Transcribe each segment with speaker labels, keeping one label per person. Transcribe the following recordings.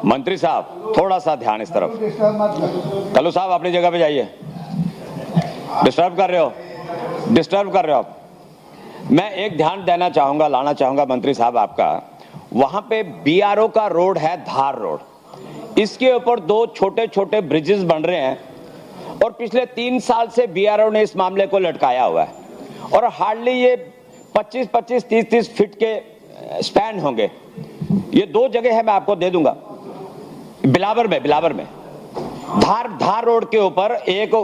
Speaker 1: मंत्री साहब थोड़ा सा ध्यान इस तरफ। कल्लू साहब अपनी जगह पे जाइए, डिस्टर्ब कर रहे हो आप। मैं एक ध्यान देना चाहूंगा, लाना चाहूंगा मंत्री साहब आपका, वहां पे बीआरओ का रोड है, धार रोड, इसके ऊपर 2 छोटे छोटे ब्रिजेस बन रहे हैं और पिछले 3 साल से बीआरओ ने इस मामले को लटकाया हुआ है और हार्डली ये 25-25, 30-30 फीट के स्पैन होंगे। ये 2 जगह है, मैं आपको दे दूंगा। बिलावर में धार रोड के ऊपर एक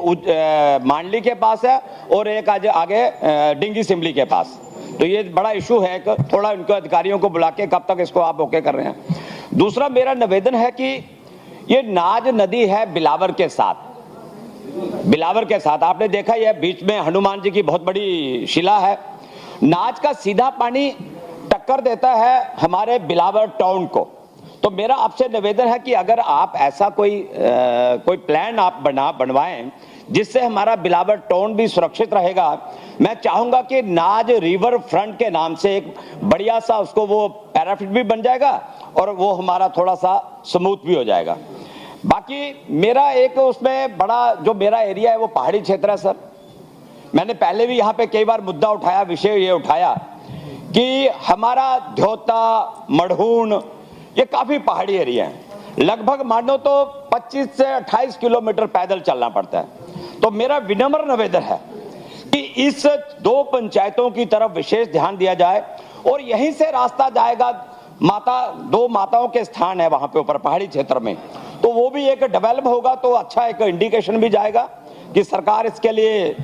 Speaker 1: मांडली के पास है और एक आगे डिंगी सिमली के पास। तो ये बड़ा इशू है, थोड़ा इनके अधिकारियों को बुला के कब तक इसको आप ओके कर रहे हैं। दूसरा मेरा निवेदन है कि ये नाज नदी है बिलावर के साथ आपने देखा ये बीच में हनुमान जी की बहुत बड़ी शिला है। नाज का सीधा पानी टक्कर देता है हमारे बिलावर टाउन को। तो मेरा आपसे निवेदन है कि अगर आप ऐसा कोई प्लान आप बनवाएं जिससे हमारा बिलावर टाउन भी सुरक्षित रहेगा। मैं चाहूंगा कि नाज रिवर फ्रंट के नाम से एक बढ़िया सा उसको वो पैराफिट भी बन जाएगा और वो हमारा थोड़ा सा स्मूथ भी हो जाएगा। बाकी मेरा एक उसमें बड़ा जो मेरा एरिया है वो पहाड़ी क्षेत्र है सर। मैंने पहले भी यहाँ पे कई बार मुद्दा उठाया, विषय ये उठाया कि हमारा ध्योता, मढ़ून ये काफी पहाड़ी एरिया है। लगभग मानो तो 25 से 28 किलोमीटर पैदल चलना पड़ता है। तो मेरा विनम्र निवेदन है कि इस 2 पंचायतों की तरफ विशेष ध्यान दिया जाए और यहीं से रास्ता जाएगा 2 माताओं के स्थान है वहां पे ऊपर पहाड़ी क्षेत्र में। तो वो भी एक डेवलप होगा तो अच्छा एक इंडिकेशन भी जाएगा कि सरकार इसके लिए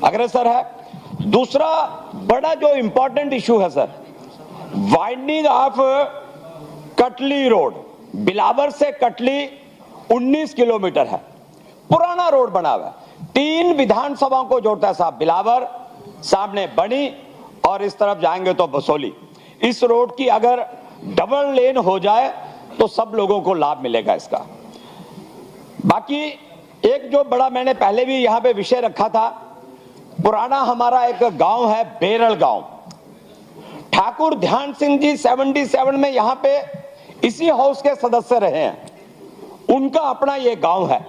Speaker 1: अग्रसर है। दूसरा बड़ा जो इंपॉर्टेंट इशू है सर, वाइडनिंग ऑफ कटली रोड, बिलावर से कटली 19 किलोमीटर है, पुराना रोड बना हुआ है, 3 विधानसभाओं को जोड़ता है साहब। बिलावर, सामने बनी और इस तरफ जाएंगे तो बसोली। इस रोड की अगर डबल लेन हो जाए तो सब लोगों को लाभ मिलेगा इसका। बाकी एक जो बड़ा मैंने पहले भी यहां पे विषय रखा था, पुराना हमारा एक गांव है बेरल गांव। ठाकुर ध्यान सिंह जी 77 में यहां पे इसी हाउस के सदस्य रहे हैं। उनका अपना ये गांव है।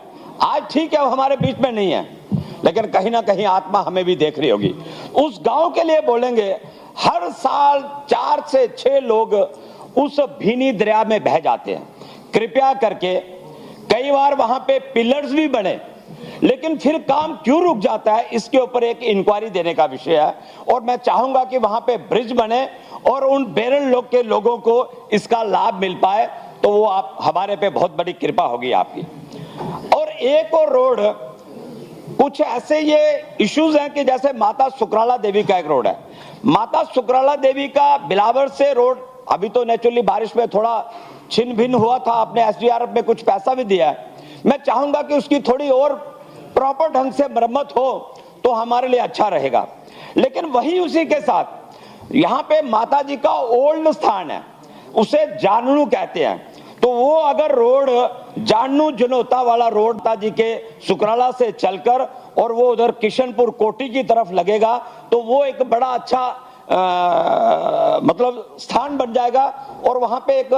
Speaker 1: आज ठीक है वो हमारे बीच में नहीं है, लेकिन कहीं ना कहीं आत्मा हमें भी देख रही होगी। उस गांव के लिए बोलेंगे, हर साल 4 से 6 लोग उस भीनी दरिया में बह जाते हैं। कृपया करके, कई बार वहां पे पिलर्स भी बने लेकिन फिर काम क्यों रुक जाता है, इसके ऊपर एक इंक्वायरी देने का विषय है। और मैं चाहूंगा कि वहां पे ब्रिज बने और उन बेरल लोग के लोगों को इसका लाभ मिल पाए, तो वो आप हमारे पे बहुत बड़ी कृपा होगी आपकी। और एक और रोड, कुछ ऐसे ये इश्यूज हैं कि जैसे माता सुकराला देवी का एक रोड है। माता सुकराला देवी का बिलावर से रोड अभी तो नेचुरली बारिश में थोड़ा छिन्न भिन्न हुआ था, आपने एसडीआरएफ में कुछ पैसा भी दिया है। मैं चाहूंगा कि उसकी थोड़ी और प्रॉपर ढंग से मरम्मत हो तो हमारे लिए अच्छा रहेगा। लेकिन वही उसी के साथ यहाँ पे माता जी का ओल्ड स्थान है, उसे जानू कहते हैं। तो वो अगर रोड जानू जनोता वाला रोड माता जी के सुकराला से चलकर और वो उधर किशनपुर कोटी की तरफ लगेगा तो वो एक बड़ा अच्छा मतलब स्थान बन जाएगा और वहां पे एक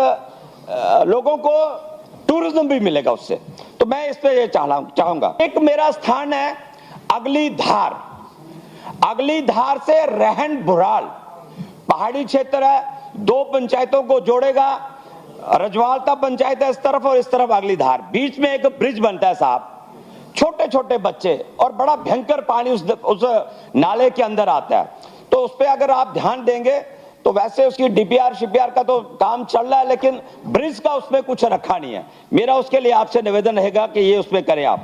Speaker 1: लोगों को टूरिज्म भी मिलेगा उससे। तो मैं इस पे ये चाहूंगा। एक मेरा स्थान है अगली धार से रहन बुराल, पहाड़ी क्षेत्र है, 2 पंचायतों को जोड़ेगा। रजवालता पंचायत है इस तरफ और इस तरफ अगली धार। बीच में एक ब्रिज बनता है साहब, छोटे छोटे बच्चे और बड़ा भयंकर पानी उस नाले के अंदर आता है। तो उस पर अगर आप ध्यान देंगे तो वैसे उसकी डीपीआर शिपीआर का तो काम चल रहा है, लेकिन ब्रिज का उसमें कुछ रखा नहीं है। मेरा उसके लिए आपसे निवेदन रहेगा कि ये उसमें करें आप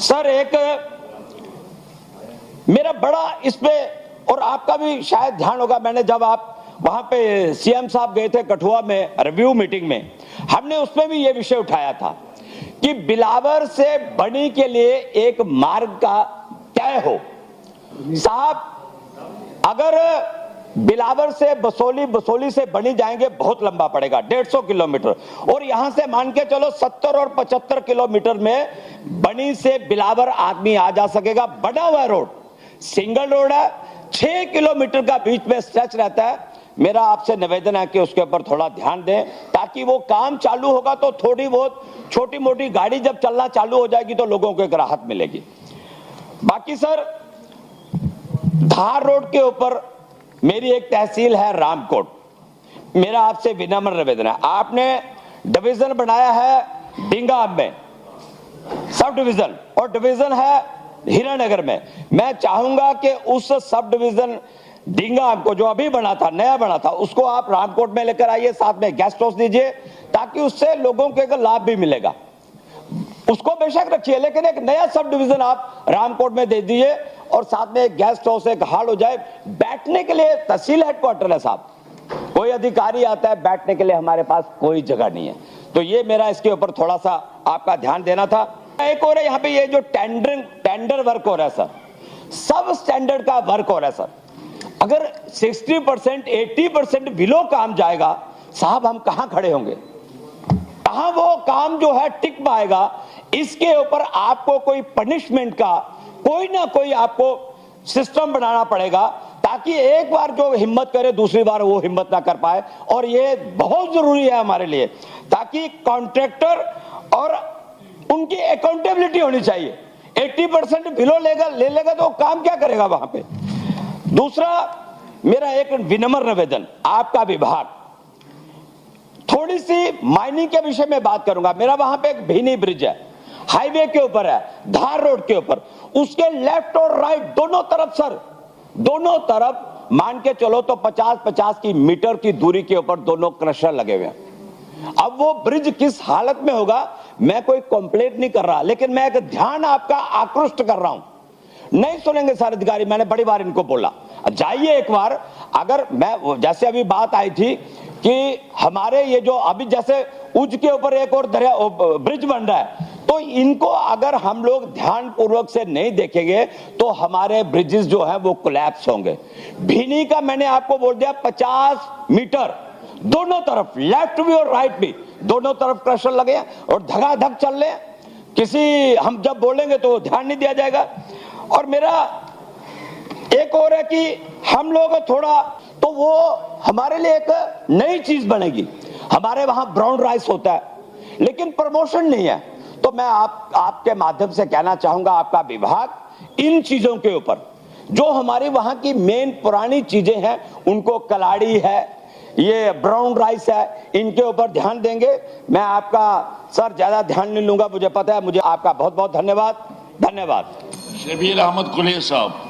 Speaker 1: सर। एक मेरा बड़ा इस पे, और आपका भी शायद ध्यान होगा, मैंने जब आप वहां पे सीएम साहब गए थे कठुआ में रिव्यू मीटिंग में, हमने उसमें भी ये विषय उठाया था कि बिलावर से बनी के लिए एक मार्ग का तय हो साहब। अगर बिलावर से बसोली से बनी जाएंगे बहुत लंबा पड़ेगा, 150 किलोमीटर, और यहां से मान के चलो 70 और 75 किलोमीटर में बनी से बिलावर आदमी आ जा सकेगा। बना हुआ रोड, सिंगल रोड है, 6 किलोमीटर का बीच में स्ट्रेच रहता है। मेरा आपसे निवेदन है कि उसके ऊपर थोड़ा ध्यान दें, ताकि वो काम चालू होगा तो थोड़ी बहुत छोटी मोटी गाड़ी जब चलना चालू हो जाएगी तो लोगों को एक राहत मिलेगी। बाकी सर, धार रोड के ऊपर मेरी एक तहसील है रामकोट, मेरा आपसे विनम्र निवेदन है, आपने डिवीजन बनाया है डिंगाब में, सब डिवीजन, और डिवीजन है हीरानगर में। मैं चाहूंगा कि उस सब डिवीजन डिंगाब को जो अभी बना था, नया बना था, उसको आप रामकोट में लेकर आइए, साथ में गेस्ट हाउस दीजिए, ताकि उससे लोगों को एक लाभ भी मिलेगा। उसको बेशक रखिए, लेकिन एक नया सब डिवीजन आप रामकोट में दे दीजिए, और साथ में एक गेस्ट हाउस, एक हॉल हो जाए बैठने के लिए। तहसील हेडक्वार्टर है साहब, कोई अधिकारी आता है बैठने के लिए, हमारे पास कोई जगह नहीं है। तो ये मेरा इसके ऊपर थोड़ा सा आपका ध्यान देना था। एक और है, यहाँ पे ये जो टेंडर वर्क हो रहा है सर, सब स्टैंडर्ड का वर्क हो रहा है सर। अगर 60% 80% बिलो काम जाएगा साहब, हम कहां खड़े होंगे, कहां वो काम जो है टिक पाएगा। इसके ऊपर आपको कोई पनिशमेंट का कोई ना कोई आपको सिस्टम बनाना पड़ेगा, ताकि एक बार जो हिम्मत करे दूसरी बार वो हिम्मत ना कर पाए। और ये बहुत जरूरी है हमारे लिए, ताकि कॉन्ट्रैक्टर और उनकी अकाउंटेबिलिटी होनी चाहिए। 80% बिलो ले लेगा तो काम क्या करेगा वहां पे। दूसरा मेरा एक विनम्र निवेदन, आपका विभाग थोड़ी सी माइनिंग के विषय में बात करूंगा। मेरा वहां पे एक भीनी ब्रिज है, हाईवे के ऊपर है, धार रोड के ऊपर, उसके लेफ्ट और राइट दोनों तरफ सर, दोनों तरफ मान के चलो तो 50-50 की मीटर की दूरी के ऊपर दोनों क्रशर लगे हुए हैं। अब वो ब्रिज किस हालत में होगा, मैं कोई कंप्लेंट नहीं कर रहा, लेकिन मैं एक ध्यान आपका आकृष्ट कर रहा हूं। नहीं सुनेंगे सारे अधिकारी, मैंने बड़ी बार इनको बोला, जाइए एक बार। अगर मैं, जैसे अभी बात आई थी कि हमारे ये जो अभी जैसे उज के ऊपर एक और दरिया ब्रिज बन रहा है, तो इनको अगर हम लोग ध्यान पूर्वक से नहीं देखेंगे तो हमारे ब्रिजेस जो है वो कोलैप्स होंगे। भीनी का मैंने आपको बोल दिया 50 मीटर दोनों तरफ, लेफ्ट भी और राइट भी, दोनों तरफ क्रशर लगे हैं और धगाधग चल रहे हैं। किसी हम जब बोलेंगे तो ध्यान नहीं दिया जाएगा। और मेरा एक और है कि हम लोग थोड़ा, तो वो हमारे लिए एक नई चीज बनेगी। हमारे वहां ब्राउन राइस होता है लेकिन प्रमोशन नहीं है, तो मैं आपके माध्यम से कहना चाहूंगा, आपका विभाग इन चीजों के ऊपर जो हमारी वहां की मेन पुरानी चीजें हैं, उनको कलाड़ी है, ये ब्राउन राइस है, इनके ऊपर ध्यान देंगे। मैं आपका सर ज्यादा ध्यान नहीं लूंगा, मुझे पता है। मुझे आपका बहुत बहुत धन्यवाद।
Speaker 2: शबीर अहमद कुलैर साहब।